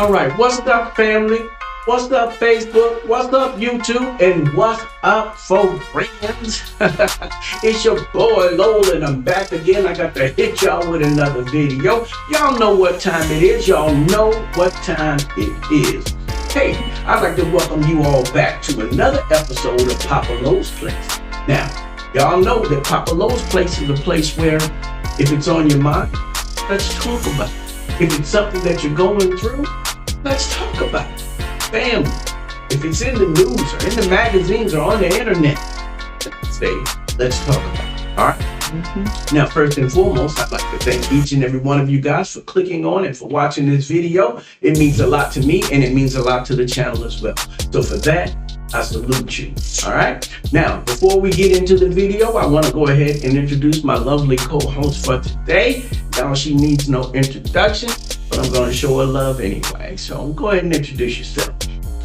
All right, what's up, family? What's up, Facebook? What's up, YouTube? And what's up, folk friends? It's your boy Lowell, and I'm back again. I got to hit y'all with another video. Y'all know what time it is. Y'all know what time it is. Hey, I'd like to welcome you all back to another episode of Papa Low's Place. Now, y'all know that Papa Low's Place is a place where, if it's on your mind, let's talk about it. If it's something that you're going through, let's talk about it. Family, if it's in the news or in the magazines or on the internet, let's talk about it. All right? Now, first and foremost, I'd like to thank each and every one of you guys for clicking on and for watching this video. It means a lot to me, and it means a lot to the channel as well. So for that, I salute you. All right? Now, before we get into the video, I want to go ahead and introduce my lovely co-host for today. Now, she needs no introduction, but I'm going to show her love anyway. So go ahead and introduce yourself.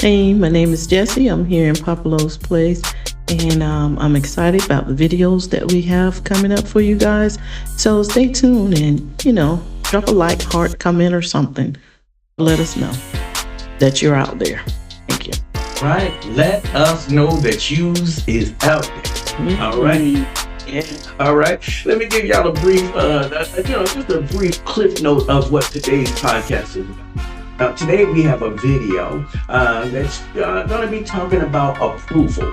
Hey, my name is Jessie. I'm here in Papa Low's Place, and I'm excited about the videos that we have coming up for you guys. So stay tuned and, drop a like, heart, comment, or something. Let us know that you're out there. Thank you. Right? Let us know that yous is out there. All right? Yeah. All right. Let me give y'all a brief, just a brief cliff note of what today's podcast is about. Now, today we have a video that's going to be talking about approval.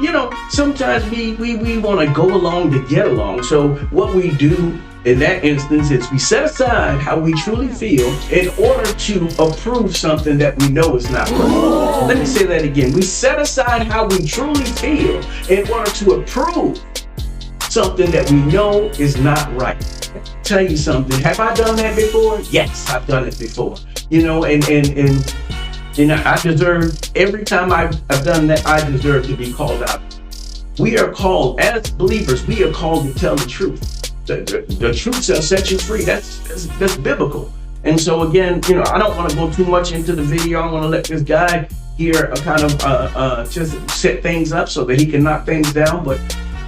Sometimes we want to go along to get along. So what we do in that instance is we set aside how we truly feel in order to approve something that we know is not right. Let me say that again. We set aside how we truly feel in order to approve something that we know is not right. Tell you something. Have I done that before? Yes, I've done it before. And I deserve, every time I've done that, I deserve to be called out. We are called, as believers, we are called to tell the truth. The truth shall set you free. That's biblical. And so again, I don't want to go too much into the video. I want to let this guy here just set things up so that he can knock things down. But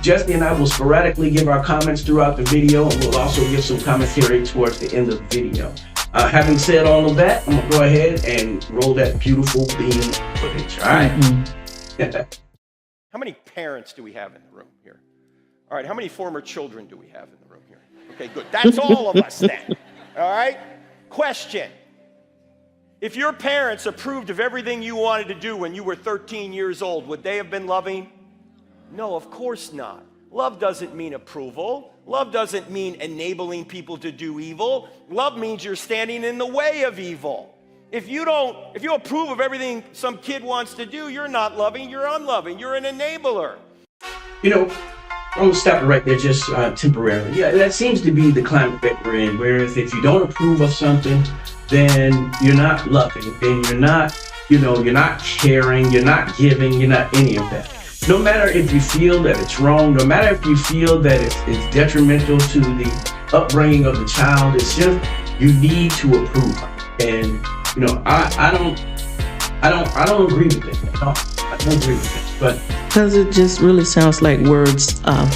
Jessie and I will sporadically give our comments throughout the video, and we'll also give some commentary towards the end of the video. Having said all of that, I'm going to go ahead and roll that beautiful beam footage. All right? How many parents do we have in the room here? All right, how many former children do we have in the room here? Okay, good. That's all of us then. All right? Question. If your parents approved of everything you wanted to do when you were 13 years old, would they have been loving? No, of course not. Love doesn't mean approval. Love doesn't mean enabling people to do evil. Love means you're standing in the way of evil. If you approve of everything some kid wants to do, you're not loving, you're unloving, you're an enabler. I'm going to stop it right there just temporarily. Yeah, that seems to be the climate that we're in. Whereas if you don't approve of something, then you're not loving, then you're not caring, you're not giving, you're not any of that. No matter if you feel that it's wrong, no matter if you feel that it's detrimental to the upbringing of the child, it's just you need to approve of it. And I don't agree with it. I don't agree with it. But because it just really sounds like words of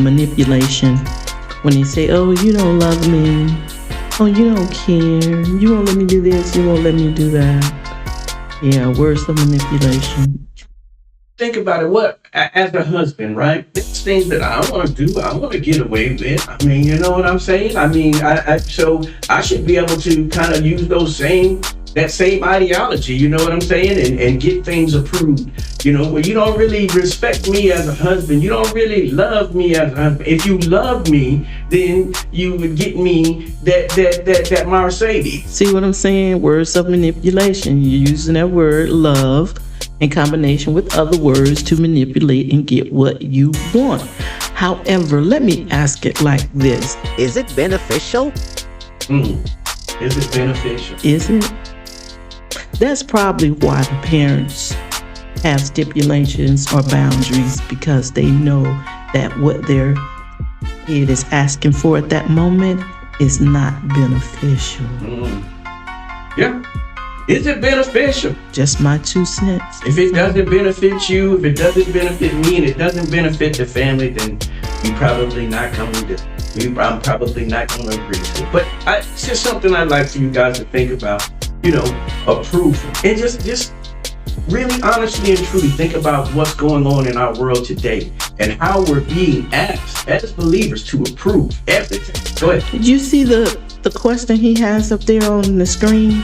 manipulation when they say, "Oh, you don't love me. Oh, you don't care. You won't let me do this. You won't let me do that." Yeah, words of manipulation. Think about it. What, as a husband, right? There's things that I want to do, I want to get away with. I mean, you know what I'm saying? I mean, so I should be able to kind of use that same ideology, you know what I'm saying? And get things approved. Where you don't really respect me as a husband. You don't really love me as a husband. If you love me, then you would get me that Mercedes. See what I'm saying? Words of manipulation. You're using that word love in combination with other words to manipulate and get what you want. However, let me ask it like this. Is it beneficial? Is it beneficial? Is it? That's probably why the parents have stipulations or boundaries, because they know that what their kid is asking for at that moment is not beneficial. Yeah. Is it beneficial? Just my 2 cents. If it doesn't benefit you, if it doesn't benefit me, and it doesn't benefit the family, then I'm probably not going to agree to it. But it's just something I'd like for you guys to think about. approval. And just really honestly and truly think about what's going on in our world today and how we're being asked as believers to approve everything. Go ahead. Did you see the question he has up there on the screen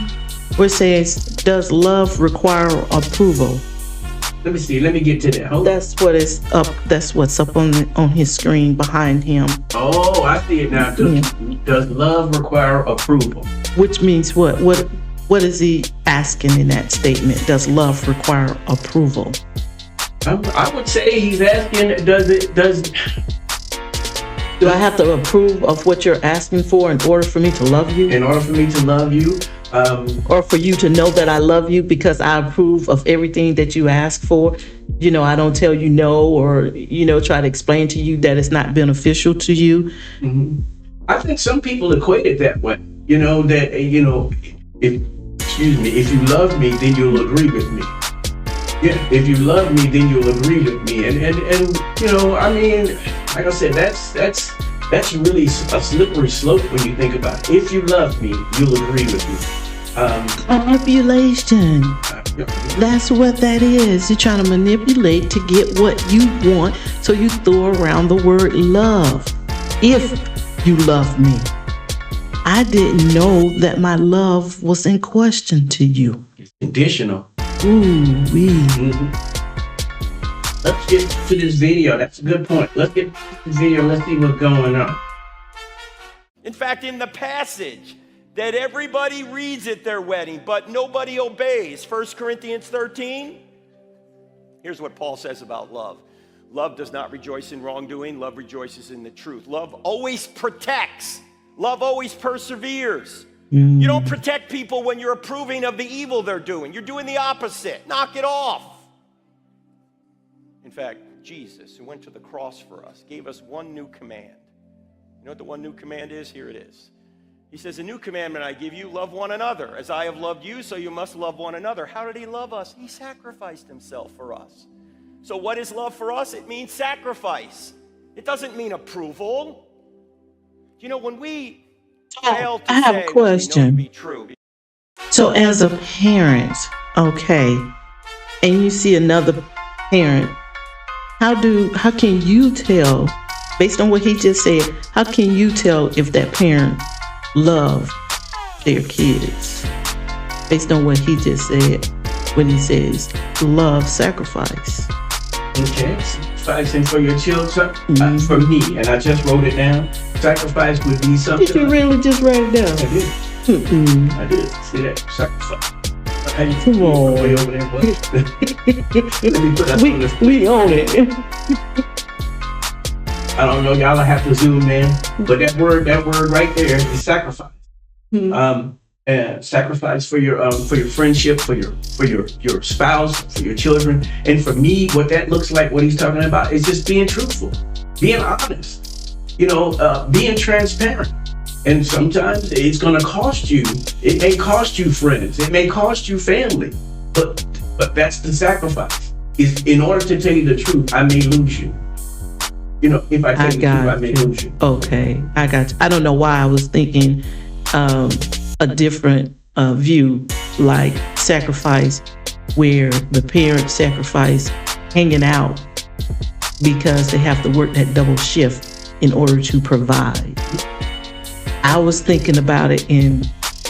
where it says, does love require approval? Let me see. Let me get to that. Hold on. That's what is up. That's what's up on his screen behind him. Oh, I see it now. Does love require approval? Which means what? What is he asking in that statement? Does love require approval? I would say he's asking, do I have to approve of what you're asking for in order for me to love you? in order for me to love you, Or for you to know that I love you because I approve of everything that you ask for? I don't tell you no, or, try to explain to you that it's not beneficial to you. I think some people equate it that way. If you love me, then you'll agree with me. Yeah, if you love me, then you'll agree with me. And like I said, that's really a slippery slope when you think about it. If you love me, you'll agree with me. Manipulation. That's what that is. You're trying to manipulate to get what you want, so you throw around the word love. If you love me. I didn't know that my love was in question to you. It's conditional. Ooh-wee. Let's get to this video. That's a good point. Let's get to this video. Let's see what's going on. In fact, in the passage that everybody reads at their wedding, but nobody obeys, 1 Corinthians 13, here's what Paul says about love. Love does not rejoice in wrongdoing. Love rejoices in the truth. Love always protects. Love always perseveres. You don't protect people when you're approving of the evil they're doing. You're doing the opposite. Knock it off. In fact, Jesus, who went to the cross for us, gave us one new command. You know what the one new command is? Here it is. He says, a new commandment I give you, love one another. As I have loved you, so you must love one another. How did he love us? He sacrificed himself for us. So what is love for us? It means sacrifice. It doesn't mean approval. When we fail to I have say a question. what we know to be true. So as a parent, okay, and you see another parent, how can you tell, based on what he just said, how can you tell if that parent loves their kids? Based on what he just said, when he says love, sacrifice. Okay, sacrificing for your children, for me, and I just wrote it down. Sacrifice would be something. Did you really just write it down? I did. I did. See that? Sacrifice. Come on. Way over there, boy. Let me put that on this. We own it. I don't know, y'all have to zoom in, but that word right there is sacrifice. Sacrifice for your friendship, for your spouse, for your children. And for me, what that looks like, what he's talking about, is just being truthful, being honest, being transparent. And sometimes it's going to cost you. It may cost you friends. It may cost you family. But that's the sacrifice. Is in order to tell you the truth, I may lose you. If I tell you the truth, I may lose you. Okay, I got you. I don't know why I was thinking a different view, like sacrifice, where the parents sacrifice hanging out because they have to work that double shift in order to provide. I was thinking about it in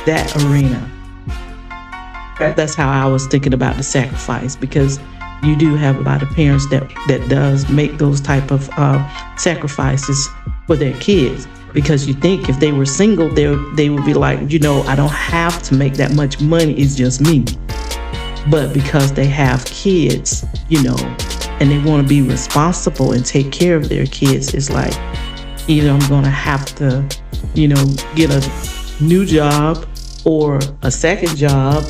that arena. Okay. That's how I was thinking about the sacrifice, because you do have a lot of parents that does make those type of sacrifices for their kids, because you think if they were single, they would be like, I don't have to make that much money, it's just me. But because they have kids, and they want to be responsible and take care of their kids, it's like, either I'm going to have to, get a new job or a second job,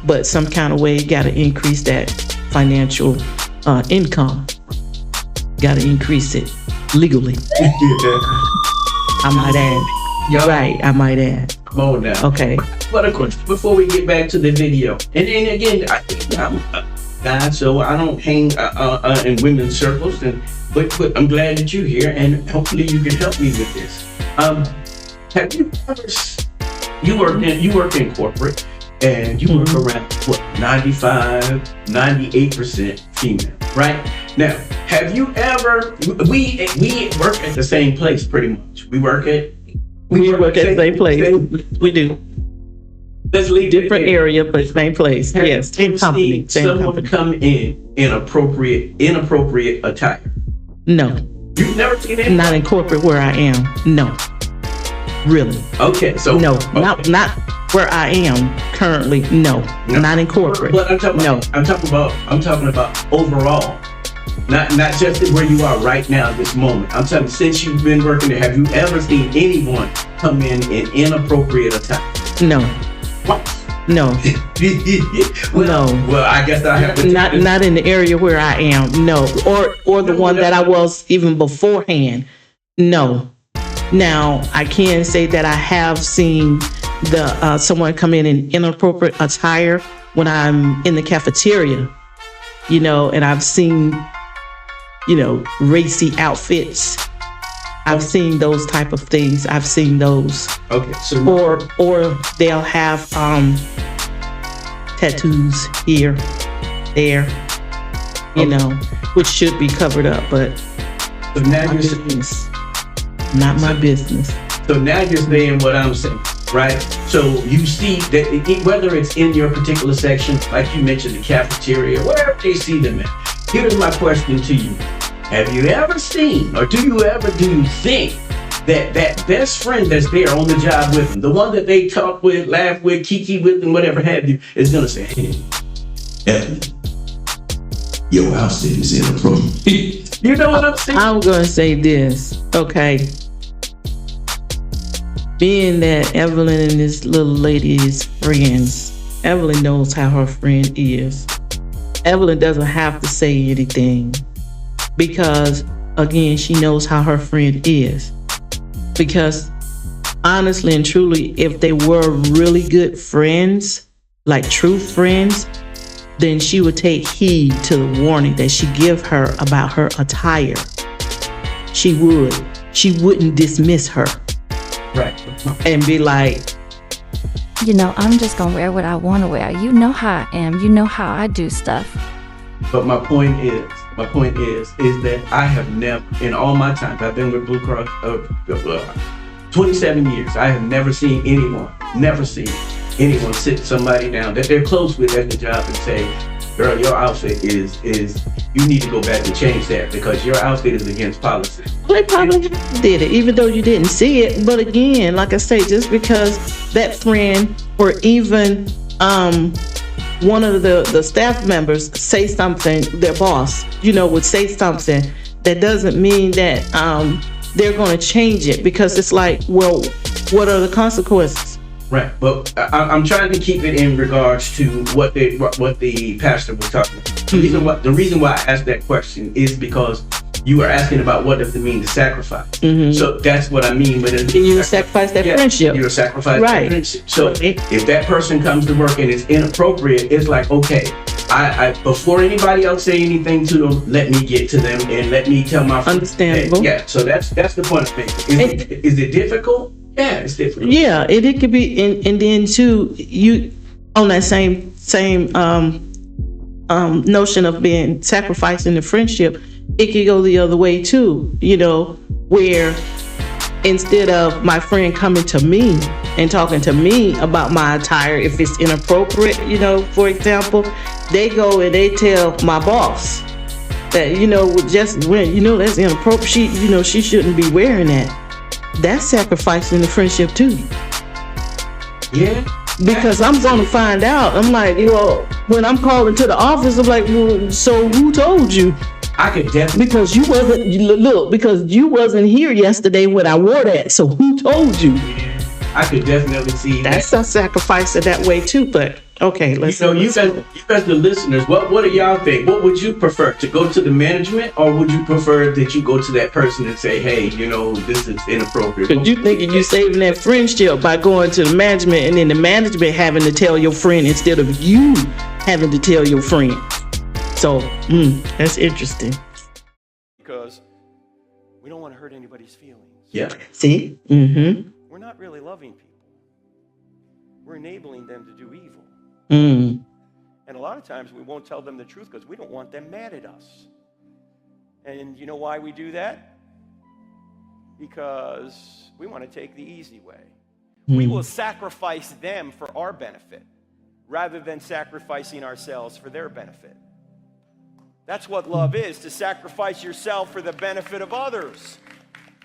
but some kind of way got to increase that financial income. Got to increase it legally. I might add. You're right, I might add. Come on now. Okay. But of course, before we get back to the video, and again, I'm a guy, so I don't hang in women's circles, but I'm glad that you're here, and hopefully you can help me with this. Have you ever you work in corporate, and you work around what 98% female, right? Now, have you ever? We work at the same place pretty much. We work at the same place. We do. Let's leave Different area, but same place. Yes, same company. Seen someone come in inappropriate attire? No, You've never seen it? not in corporate where I am. No, really. Okay, so No, okay. not where I am currently. No, not in corporate. But I'm talking No. about, I'm talking about overall. Not just where you are right now, this moment. I'm talking since you've been working there. Have you ever seen anyone come in inappropriate attire? No, What? no, Well, No. Well, I guess I have to. not in the area where I am. No, or the one that I was even beforehand. No. Now I can say that I have seen the someone come in inappropriate attire when I'm in the cafeteria, and I've seen, racy outfits. I've seen those type of things. I've seen those. Okay, so Or they'll have tattoos here, there, which should be covered up, but now my you're business. Not my business. So now you're saying what I'm saying, right? So you see that whether it's in your particular section, like you mentioned, the cafeteria, wherever they see them at. Here's my question to you. Have you ever seen, or do you think that best friend that's there on the job with them, the one that they talk with, laugh with, kiki with, and whatever have you, is gonna say, hey, Evan, your outfit is inappropriate. You know what I'm saying? I'm going to say this, okay? Being that Evelyn and this little lady is friends, Evelyn knows how her friend is. Evelyn doesn't have to say anything because, again, she knows how her friend is. Because honestly and truly, if they were really good friends, like true friends, then she would take heed to the warning that she give her about her attire. She would. She wouldn't dismiss her. Right. And be like, I'm just gonna wear what I want to wear. You know how I am. You know how I do stuff. But my point is that I have never, in all my time, I've been with Blue Cross 27 years, I have never seen anyone sit somebody down that they're close with at the job and say, girl, your outfit is you need to go back and change that because your outfit is against policy. they probably did it, even though you didn't see it. But again, like I say, just because that friend or even one of the staff members say something, their boss, would say something, that doesn't mean that they're going to change it, because it's like, well, what are the consequences? Right, but I'm trying to keep it in regards to what the pastor was talking about. The reason why I asked that question is because you were asking about what does it mean to sacrifice. Mm-hmm. So that's what I mean. But you sacrifice that friendship. You sacrifice right. that friendship. So if that person comes to work and it's inappropriate, it's like, okay, I before anybody else say anything to them, let me get to them and let me tell my friends. Understandable. Yeah. So that's the point of making. Is it difficult? Yeah, it's difficult. Yeah, it could be, and then too, you on that same notion of being sacrificing the friendship, it could go the other way too. Where instead of my friend coming to me and talking to me about my attire, if it's inappropriate, for example, they go and they tell my boss that just when that's inappropriate. She shouldn't be wearing that. That's sacrificing the friendship too. Yeah. Because I'm going to find out. I'm like, when I'm calling to the office, I'm like, well, so who told you? I could definitely. Because you wasn't here yesterday when I wore that. So who told you? Yeah, I could definitely see that's a sacrifice in that way too. But okay, let's. You guys, the listeners, what do y'all think? What would you prefer, to go to the management, or would you prefer that you go to that person and say, hey, this is inappropriate? Because you thinking you saving that friendship by going to the management, and then the management having to tell your friend instead of you having to tell your friend. So that's interesting. Because we don't want to hurt anybody's feelings. Yeah. See? Mm-hmm. We're not really loving people. we're enabling them to do evil. Mm. And a lot of times we won't tell them the truth because we don't want them mad at us. And you know why we do that? Because we want to take the easy way. We will sacrifice them for our benefit rather than sacrificing ourselves for their benefit. That's what love is, to sacrifice yourself for the benefit of others.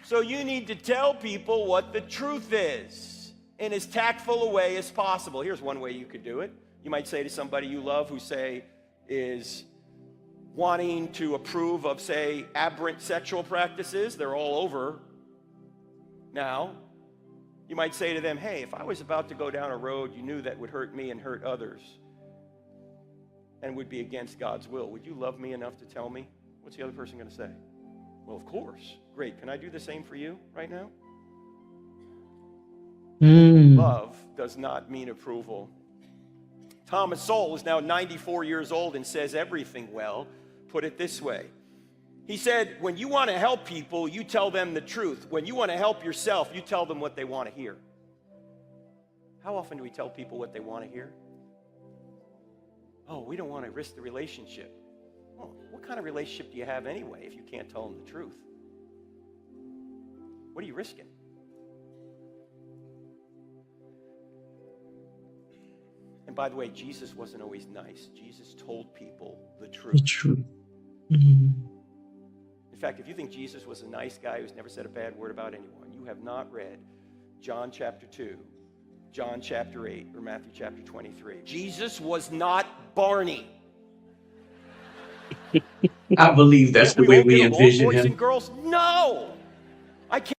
So you need to tell people what the truth is in as tactful a way as possible. Here's one way you could do it. You might say to somebody you love who, say, is wanting to approve of, say, aberrant sexual practices. They're all over now. You might say to them, hey, if I was about to go down a road you knew that would hurt me and hurt others and would be against God's will, would you love me enough to tell me? What's the other person going to say? Well, of course. Great. Can I do the same for you right now? Love does not mean approval. Thomas Sowell is now 94 years old and says everything well. Put it this way. He said, when you want to help people, you tell them the truth. When you want to help yourself, you tell them what they want to hear. How often do we tell people what they want to hear? Oh, we don't want to risk the relationship. Well, what kind of relationship do you have anyway if you can't tell them the truth? What are you risking? And by the way, Jesus wasn't always nice. Jesus told people the truth. The truth. Mm-hmm. In fact, if you think Jesus was a nice guy who's never said a bad word about anyone, you have not read John chapter 2, John chapter 8, or Matthew chapter 23. Jesus was not Barney. I believe that's the way we won't get along, envision boys him. and girls? No. I can't.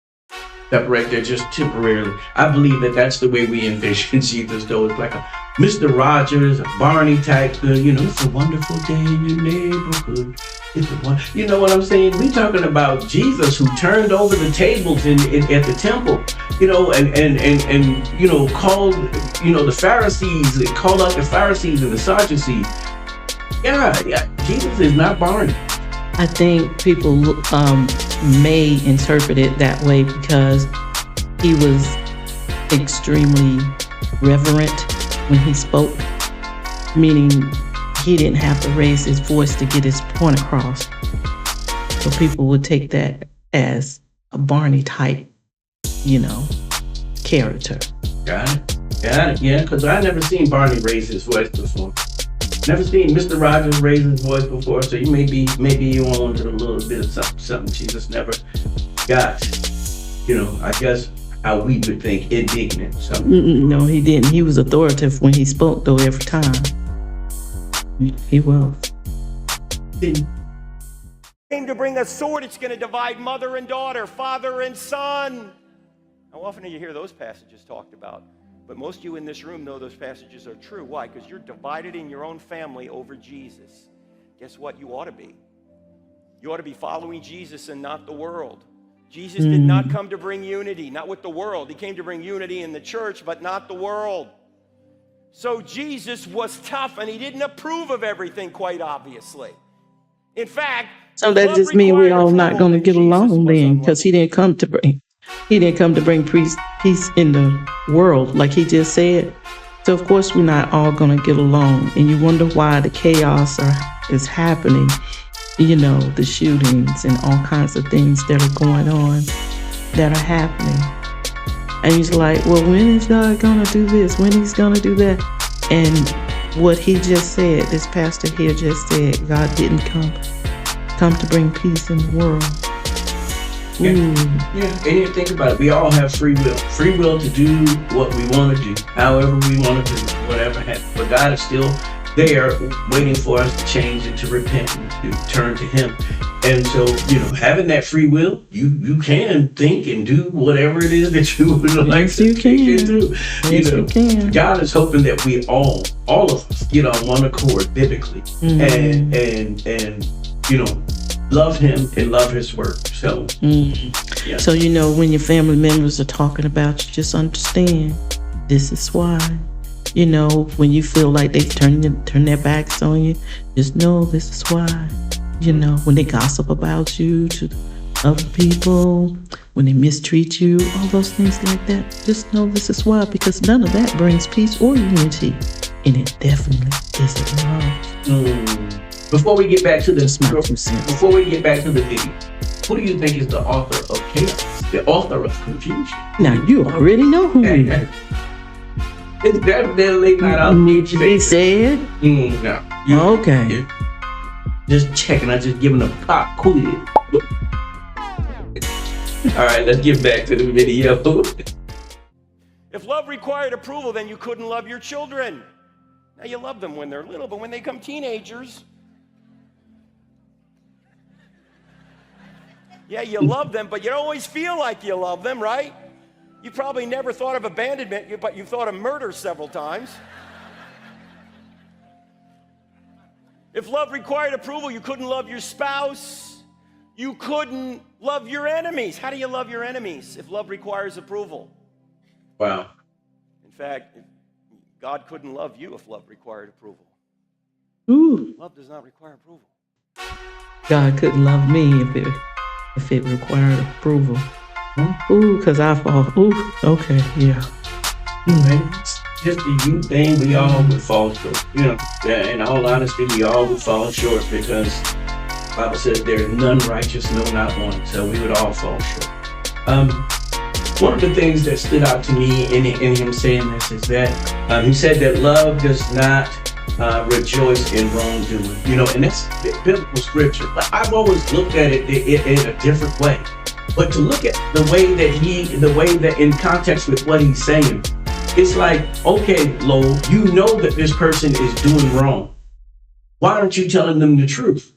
That right there, just temporarily. I believe that that's the way we envision Jesus, though. It's like a Mr. Rogers, a Barney type, it's a wonderful day in your neighborhood. It's a one. You know what I'm saying? We're talking about Jesus who turned over the tables at the temple, and called, the Pharisees, called out the Pharisees and the Sadducees. Yeah, Jesus is not Barney. I think people may interpret it that way because he was extremely reverent when he spoke, meaning he didn't have to raise his voice to get his point across. So people would take that as a Barney type, character. Got it. Yeah, because I never seen Barney raise his voice before. Never seen Mr. Rogers raise his voice before, so you maybe you wanted a little bit of something Jesus never got. I guess how we would think indignant. No, he didn't. He was authoritative when he spoke, though, every time. He was. Came to bring a sword. It's going to divide mother and daughter, father and son. How often do you hear those passages talked about? But most of you in this room know those passages are true. Why? Because you're divided in your own family over Jesus. Guess what? You ought to be. You ought to be following Jesus and not the world. Jesus did not come to bring unity, not with the world. He came to bring unity in the church, but not the world. So Jesus was tough, and he didn't approve of everything, quite obviously. In fact, so that just means we're all not going to get along then, because he didn't come to bring peace in the world, like he just said. So of course we're not all going to get along, and you wonder why the chaos is happening. The shootings and all kinds of things that are going on, that are happening. And he's like, well, when is God going to do this? When he's going to do that? And what he just said, this pastor here just said, God didn't come to bring peace in the world. Yeah, and you think about it, we all have free will. Free will to do what we want to do, however we want to do, whatever happens. But God is still there waiting for us to change and to repent and to turn to him. And so, having that free will, you can think and do whatever it is that you would like to do. You can. God is hoping that we all of us get on one accord biblically and love him and love his work. So, yeah. So, when your family members are talking about you, just understand this is why. When you feel like they turn their backs on you, just know this is why. When they gossip about you to other people, when they mistreat you, all those things like that, just know this is why, because none of that brings peace or unity. And it definitely isn't love. Before we get back to the My 2 cents. before we get back to the video, who do you think is the author of chaos? The author of confusion? Now, you already know who it is. It's definitely not out. Need to be said? No. You- Okay. you- Just checking. I just giving a pop quiz. All right, let's get back to the video. If love required approval, then you couldn't love your children. Now you love them when they're little, but when they become teenagers, yeah, you love them, but you don't always feel like you love them, right? You probably never thought of abandonment, but you've thought of murder several times. If love required approval, you couldn't love your spouse. You couldn't love your enemies. How do you love your enemies if love requires approval? Wow. In fact, God couldn't love you if love required approval. Ooh, Love does not require approval. God couldn't love me if it required approval. Ooh, because I fall. Ooh, okay, yeah. It's just the you thing, we all would fall short. You know, in all honesty, we all would fall short because the Bible says there is none righteous, no, not one. So we would all fall short. One of the things that stood out to me in him saying this is that he said that love does not rejoice in wrongdoing. You know, and that's biblical scripture. But I've always looked at it in a different way. But to look at the way that in context with what he's saying, it's like, okay, Lowell, you know that this person is doing wrong. Why aren't you telling them the truth?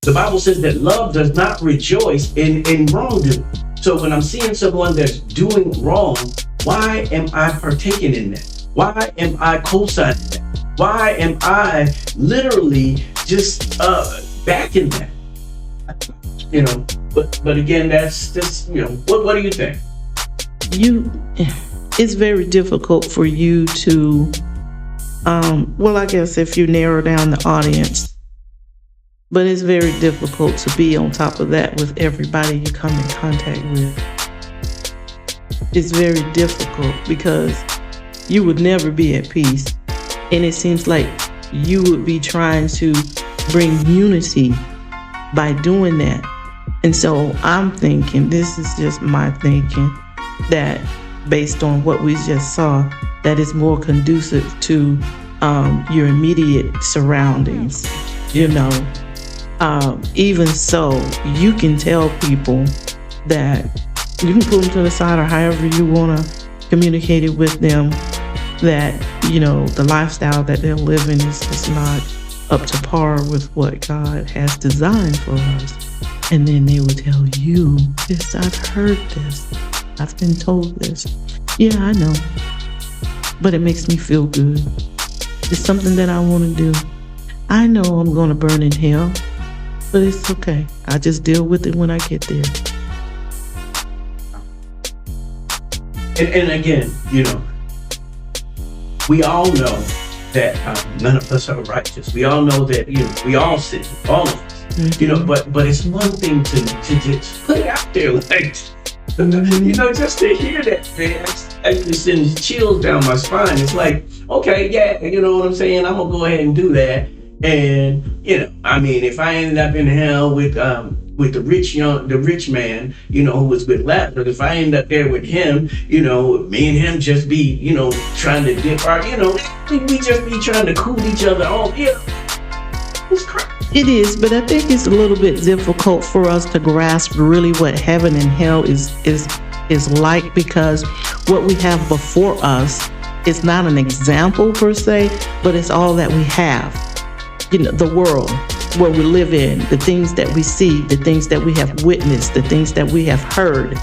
The Bible says that love does not rejoice in wrongdoing. So when I'm seeing someone that's doing wrong, why am I partaking in that? Why am I co-signing that? Why am I literally just backing that? You know, but again, that's just, you know, what do you think? It's very difficult for you to, well, I guess if you narrow down the audience, but it's very difficult to be on top of that with everybody you come in contact with. It's very difficult because you would never be at peace. And it seems like you would be trying to bring unity by doing that. And so I'm thinking, this is just my thinking, that based on what we just saw, that is more conducive to your immediate surroundings, you know. Even so, you can tell people that you can pull them to the side or however you want to communicate it with them, that, you know, the lifestyle that they're living is not up to par with what God has designed for us. And then they will tell you this, I've heard this, I've been told this. Yeah, I know, but it makes me feel good. It's something that I want to do. I know I'm going to burn in hell, but it's okay. I just deal with it when I get there. And again, you know, we all know that none of us are righteous. We all know that, you know, we all sin, all of us. Mm-hmm. You know, but it's one thing to just put it out there, like, you know, just to hear that, man, actually sends chills down my spine. It's like, okay, yeah, you know what I'm saying? I'm gonna go ahead and do that. And, you know, I mean, if I ended up in hell with the rich man, you know, who was with Lazarus, if I end up there with him, you know, me and him just be, you know, trying to dip our, you know, we just be trying to cool each other off. Yeah, it's crazy. It is, but I think it's a little bit difficult for us to grasp really what heaven and hell is like, because what we have before us is not an example per se, but it's all that we have. You know, the world where we live in, the things that we see, the things that we have witnessed, the things that we have heard,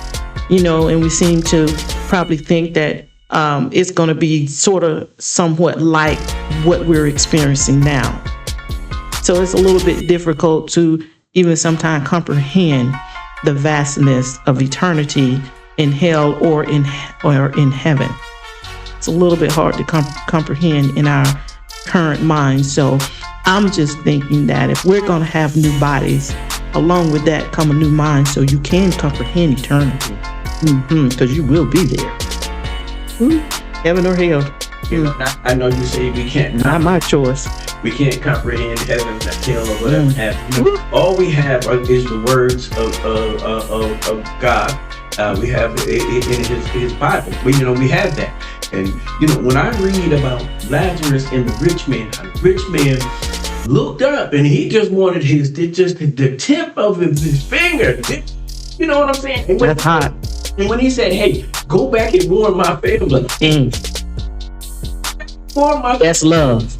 you know, and we seem to probably think that it's going to be sort of somewhat like what we're experiencing now. So it's a little bit difficult to even sometimes comprehend the vastness of eternity in hell or in heaven. It's a little bit hard to comprehend in our current minds. So I'm just thinking that if we're going to have new bodies, along with that come a new mind so you can comprehend eternity. Because you will be there. Heaven or hell. You know, I know you say we can't. Not my choice. We can't comprehend heaven or hell or whatever have you. You know, all we have is the words of God. We have in His Bible. We have that. And when I read about Lazarus and the rich man looked up and he just wanted the tip of his finger. You know what I'm saying? And That's hot. And when he said, "Hey, go back and warn my family," That's love.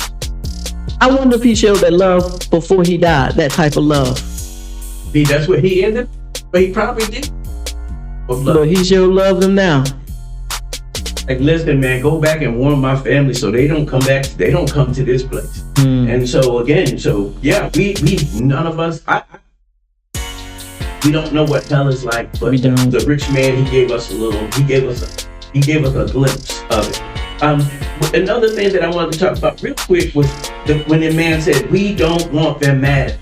I wonder if he showed that love before he died. That type of love. See, that's what he ended. But he probably did. But he sure loved them now. Like, listen, man, go back and warn my family so they don't come back. They don't come to this place. And so again, we none of us. We don't know what hell is like, but the rich man, he gave us a glimpse of it. Another thing that I wanted to talk about real quick was when the man said, "We don't want them mad."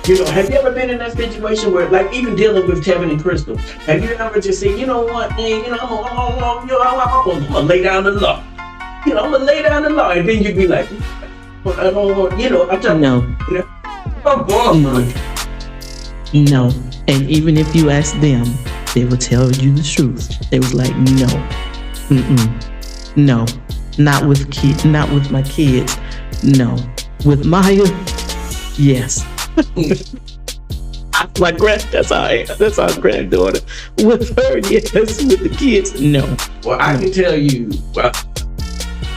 Have you ever been in that situation where, like, even dealing with Kevin and Crystal, have you ever just said, "You know what, man? I'm gonna lay down the law. I'm gonna lay down the law," and then you'd be like, "But I don't want," I'm telling you. No. And even if you ask them, they will tell you the truth. They was like, "No, no, not with my kids. No, with Maya, yes." That's our granddaughter. With her, yes. With the kids, no. Well, I can tell you,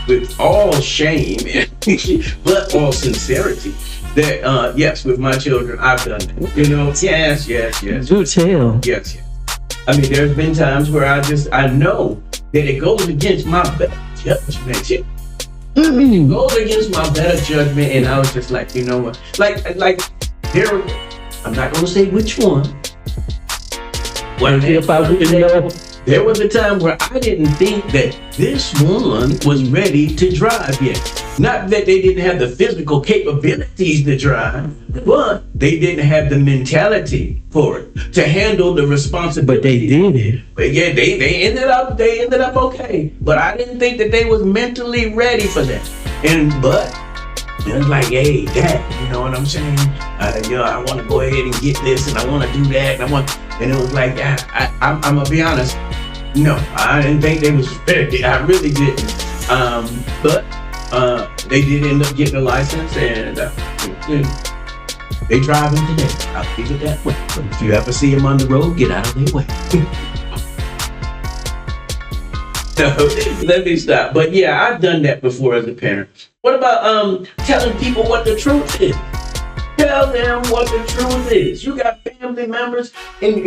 with all shame, but all sincerity, that yes, with my children, I've done that. Yes. Do tell. Yes. I mean, there's been times where I know that it goes against my better judgment. It goes against my better judgment, and I was just like, you know what? Like there. I'm not gonna say which one. There was a time where I didn't think that this one was ready to drive yet. Not that they didn't have the physical capabilities to drive, but they didn't have the mentality for it to handle the responsibility. But they did it. But yeah, they ended up okay. But I didn't think that they was mentally ready for that. But it's like, hey, Dad, you know what I'm saying? I want to go ahead and get this, and I want to do that, and it was like, I'm gonna be honest. No, I didn't think they was ready. I really didn't. But they did end up getting a license, and they driving today. I'll leave it that way. But if you ever see them on the road, get out of their way. No, let me stop. But yeah, I've done that before as a parent. What about telling people what the truth is? Tell them what the truth is. You got family members, and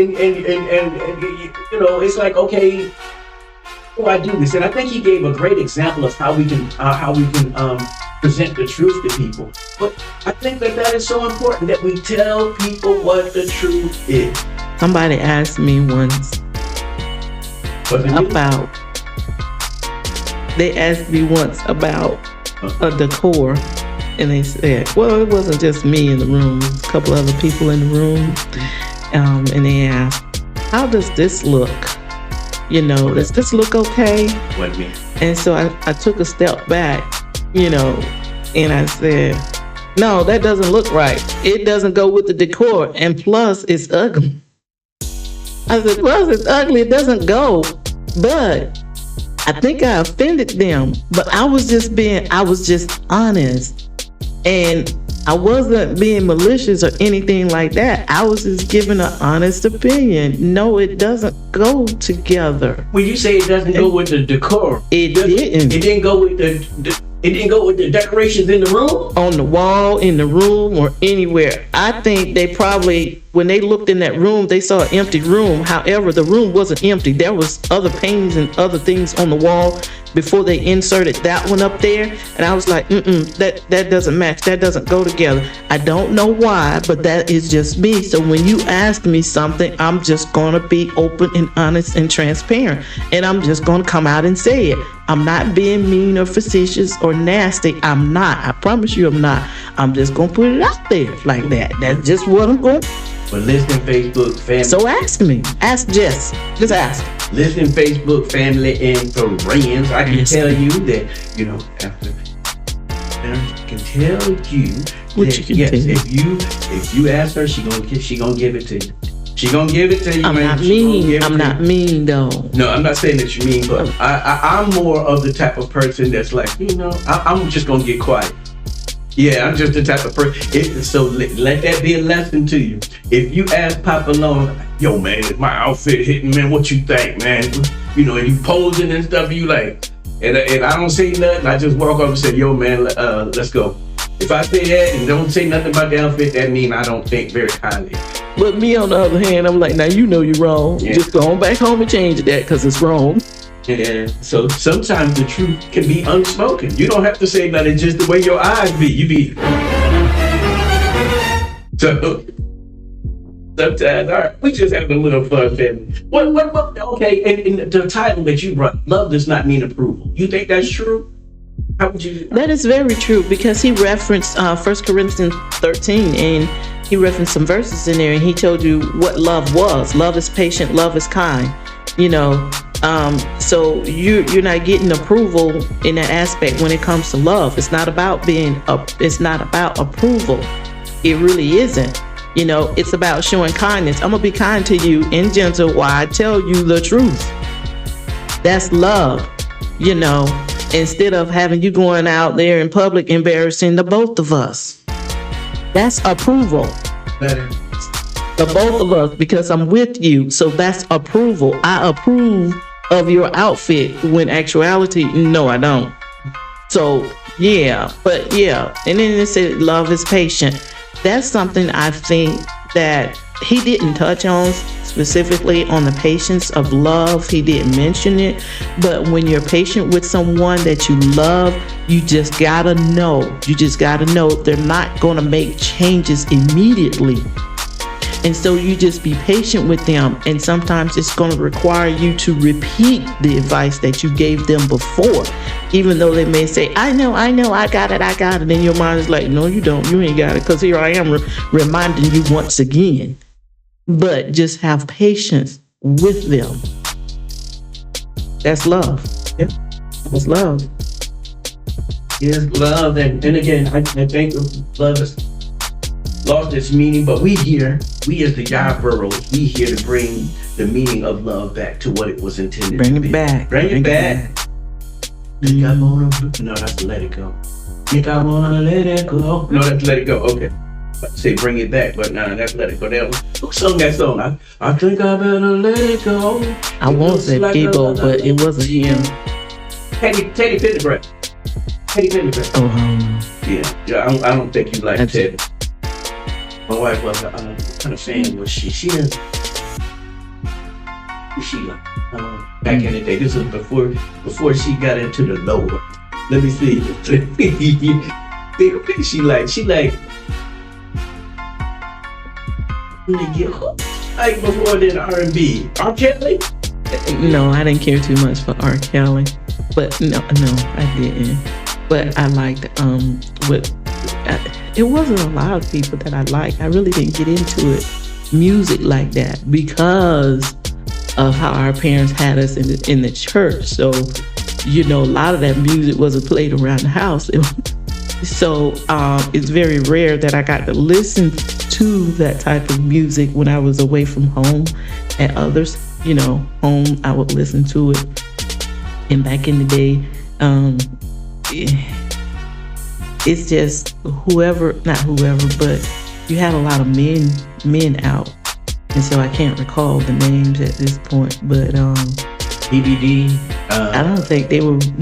it's like, okay, how do I do this? And I think he gave a great example of how we can present the truth to people. But I think that is so important that we tell people what the truth is. Somebody asked me once about. They asked me once about a decor, and they said, well, it wasn't just me in the room, it was a couple other people in the room, and they asked, how does this look? Does this look okay? What me? And so I took a step back, and I said, no, that doesn't look right. It doesn't go with the decor, and plus it's ugly. I said, plus it's ugly, it doesn't go, but I think I offended them, but I was just honest, and I wasn't being malicious or anything like that. I was just giving an honest opinion. No, it doesn't go together. When you say it doesn't go with the decor, it didn't. It didn't go with the decorations in the room? On the wall, in the room, or anywhere. I think they probably, when they looked in that room, they saw an empty room. However, the room wasn't empty. There was other paintings and other things on the wall before they inserted that one up there. And I was like, that doesn't match. That doesn't go together. I don't know why, but that is just me. So when you ask me something, I'm just going to be open and honest and transparent. And I'm just going to come out and say it. I'm not being mean or facetious or nasty. I'm not. I promise you I'm not. I'm just going to put it out there like that. That's just what I'm going to But listen, Facebook family. So ask me. Ask Jess. Just ask. Listen, Facebook family and friends. I can Yes. tell you that, you know, after parents can tell you What that, you can yes, tell me. if you ask her, she gonna give it to you. She gonna give it to you, I'm man. not She gonna give mean. it I'm to not you. mean though. No, I'm not saying that you mean, but I'm more of the type of person that's like, you know, I'm just gonna get quiet. Yeah, I'm just the type of person. So let that be a lesson to you. If you ask Papa Long, yo man, is my outfit hitting, man? What you think, man? You know, and you posing and stuff, you like, and I don't say nothing. I just walk up and say, yo man, let's go. If I say that and don't say nothing about the outfit, that means I don't think very highly. But me on the other hand, I'm like, now you know you're wrong. Yeah. Just go on back home and change that because it's wrong. Yeah. So sometimes the truth can be unspoken. You don't have to say nothing, just the way your eyes be. You be. So sometimes, all right, we just having a little fun, family. What? Okay, and the title that you brought, love does not mean approval. You think that's true? How would you? That is very true because he referenced 1 Corinthians 13 and he referenced some verses in there and he told you what love was. Love is patient, love is kind. You know, so you're not getting approval in that aspect when it comes to love. It's not about it's not about approval. It really isn't. You know, it's about showing kindness. I'm gonna be kind to you and gentle while I tell you the truth. That's love, you know, instead of having you going out there in public embarrassing the both of us. That's approval. Better. The both of us, because I'm with you. So that's approval. I approve of your outfit when actuality, no, I don't. So yeah, but yeah. And then it said love is patient. That's something I think that he didn't touch on specifically on the patience of love. He didn't mention it. But when you're patient with someone that you love, you just gotta know. You just gotta know they're not gonna make changes immediately. And so you just be patient with them. And sometimes it's going to require you to repeat the advice that you gave them before. Even though they may say, I know, I got it. And then your mind is like, no, you don't. You ain't got it. Because here I am reminding you once again. But just have patience with them. That's love. Yeah. That's love. Yes, love. And again, I think love has lost its meaning, but we as the Yardboroughs, we here to bring the meaning of love back to what it was intended Bring to it be. back. Bring it back. Think I wanna, no, that's let it go. Think I wanna let it go. No, that's let it go. Okay. I say bring it back, but nah, that's let it go. Who sung that song? I think I better let it go. I won't say Debo, but it wasn't him. Teddy Pendergrass. Teddy Pendergrass. Oh, Yeah, I don't think you like That's- Teddy. My wife was what kind of fan was she? She is. She like back in the day. This was before she got into the lower. Let me see. She like. Let me get hooked. Like before then R&B. R. Kelly. no, I didn't care too much for R. Kelly. But no, I didn't. But I liked it wasn't a lot of people that I liked. I really didn't get into it, music like that, because of how our parents had us in the church. So, you know, a lot of that music wasn't played around the house. So it's very rare that I got to listen to that type of music when I was away from home. At others, you know, home, I would listen to it. And back in the day, it's just not whoever, but you had a lot of men out. And so I can't recall the names at this point, but BBD. I don't think they wasn't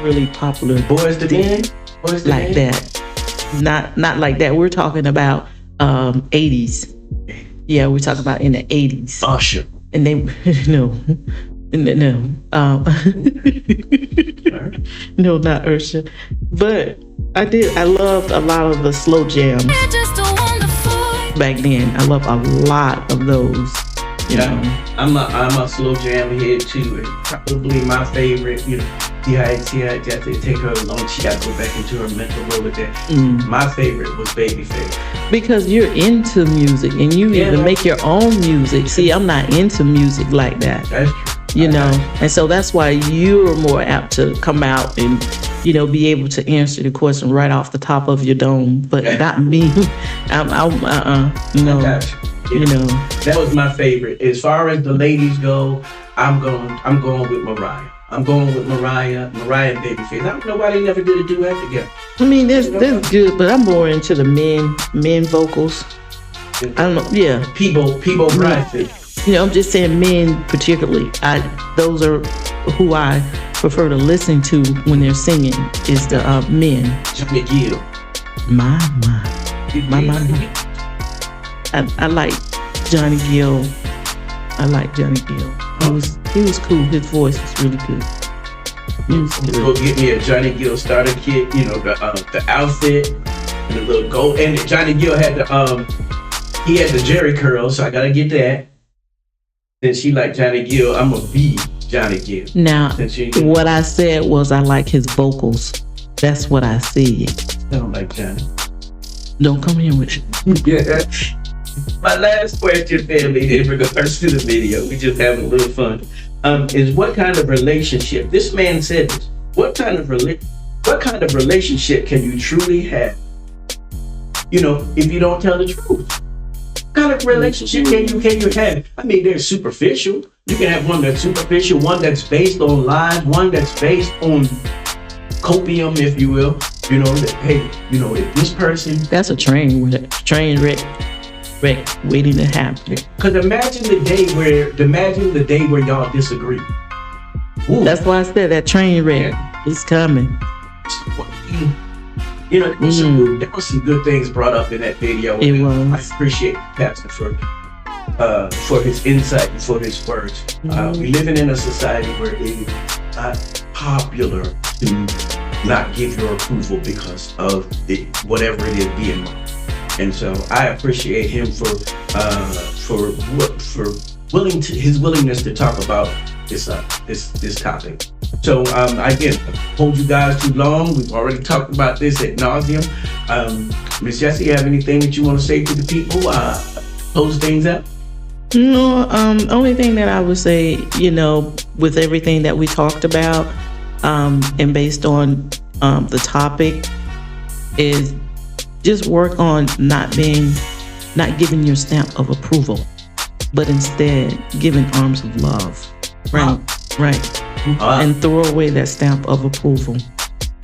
really popular. Boys to Men. Boys to Like Men? that. Not like that. We're talking about 80s. Yeah, we're talking about in the 80s. Usher. And they no. No, not Ursha. But I loved a lot of the slow jams back then. I love a lot of those. You know, I'm a slow jam head too, and probably my favorite. You know, see how it take her long. She got to go back into her mental world with that. My favorite was Babyface. because you're into music and you even make your own music. See, I'm not into music like that. That's true. You know, and so that's why you're more apt to come out and, you know, be able to answer the question right off the top of your dome. But not me. No. You know, that was my favorite. As far as the ladies go, I'm going with Mariah. I'm going with Mariah and Babyface. I don't know why they never did a duet together. I mean, that's good, but I'm more into the men vocals. I don't know. Yeah, Peebo Bryson. You know, I'm just saying men particularly. Those are who I prefer to listen to when they're singing is the men. Johnny Gill. My. I like Johnny Gill. He was cool. His voice was really good. He was good. Go get me a Johnny Gill starter kit. You know, the outfit and the little gold. And Johnny Gill had he had the Jerry curl, so I gotta get that. Then she like Johnny Gill. I'm gonna be Johnny Gill. Now, what I said was I like his vocals. That's what I said. I don't like Johnny. Don't come here with you. Yeah. My last question, family, in regards to the video, we just having a little fun, is what kind of relationship? This man said this. What kind of relationship can you truly have? You know, if you don't tell the truth. What kind of relationship can you have? I mean, they're superficial. You can have one that's superficial, one that's based on lies, one that's based on copium, if you will. You know that, hey, you know, if this person. That's a train wreck waiting to happen. Because imagine the day where y'all disagree. Ooh. That's why I said that train wreck is coming. You know, there was some good things brought up in that video. It was. I appreciate Pastor for his insight and for his words. We living in a society where it is not popular to not give your approval because of whatever it is being wrong. And so I appreciate him for his willingness to talk about this topic. So again, hold you guys too long. We've already talked about this ad nauseum. Miss Jessie, you have anything that you want to say to the people? Close things out. No, only thing that I would say, you know, with everything that we talked about, and based on the topic, is just work on not giving your stamp of approval, but instead giving arms of love. Right. And throw away that stamp of approval.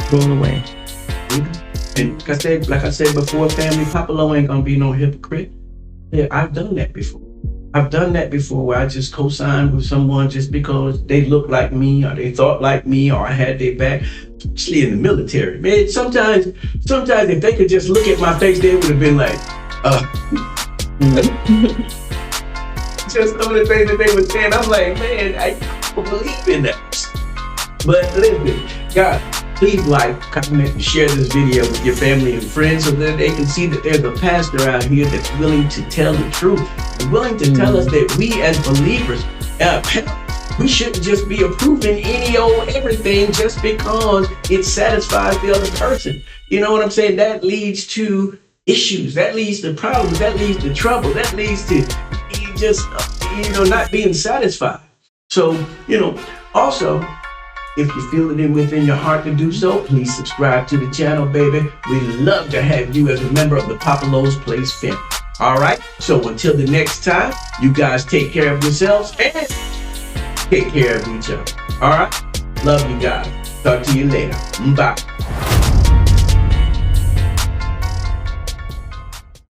Throw it away. And like I said before, family, Papa Lo ain't gonna be no hypocrite. Yeah, I've done that before where I just co-signed with someone just because they look like me or they thought like me or I had their back, especially in the military. Man, sometimes if they could just look at my face, they would have been like, just some of the things that they were saying, I'm like, man, I don't believe in that. But listen, God, please like, comment, and share this video with your family and friends so that they can see that there's a pastor out here that's willing to tell the truth, willing to tell us that we as believers, we shouldn't just be approving any old everything just because it satisfies the other person. You know what I'm saying? That leads to issues, that leads to problems, that leads to trouble, that leads to just, not being satisfied. So, also, if you feel it within your heart to do so, please subscribe to the channel, baby. We'd love to have you as a member of the Papa Lo's Place family. All right? So until the next time, you guys take care of yourselves and take care of each other. All right? Love you guys. Talk to you later. Bye.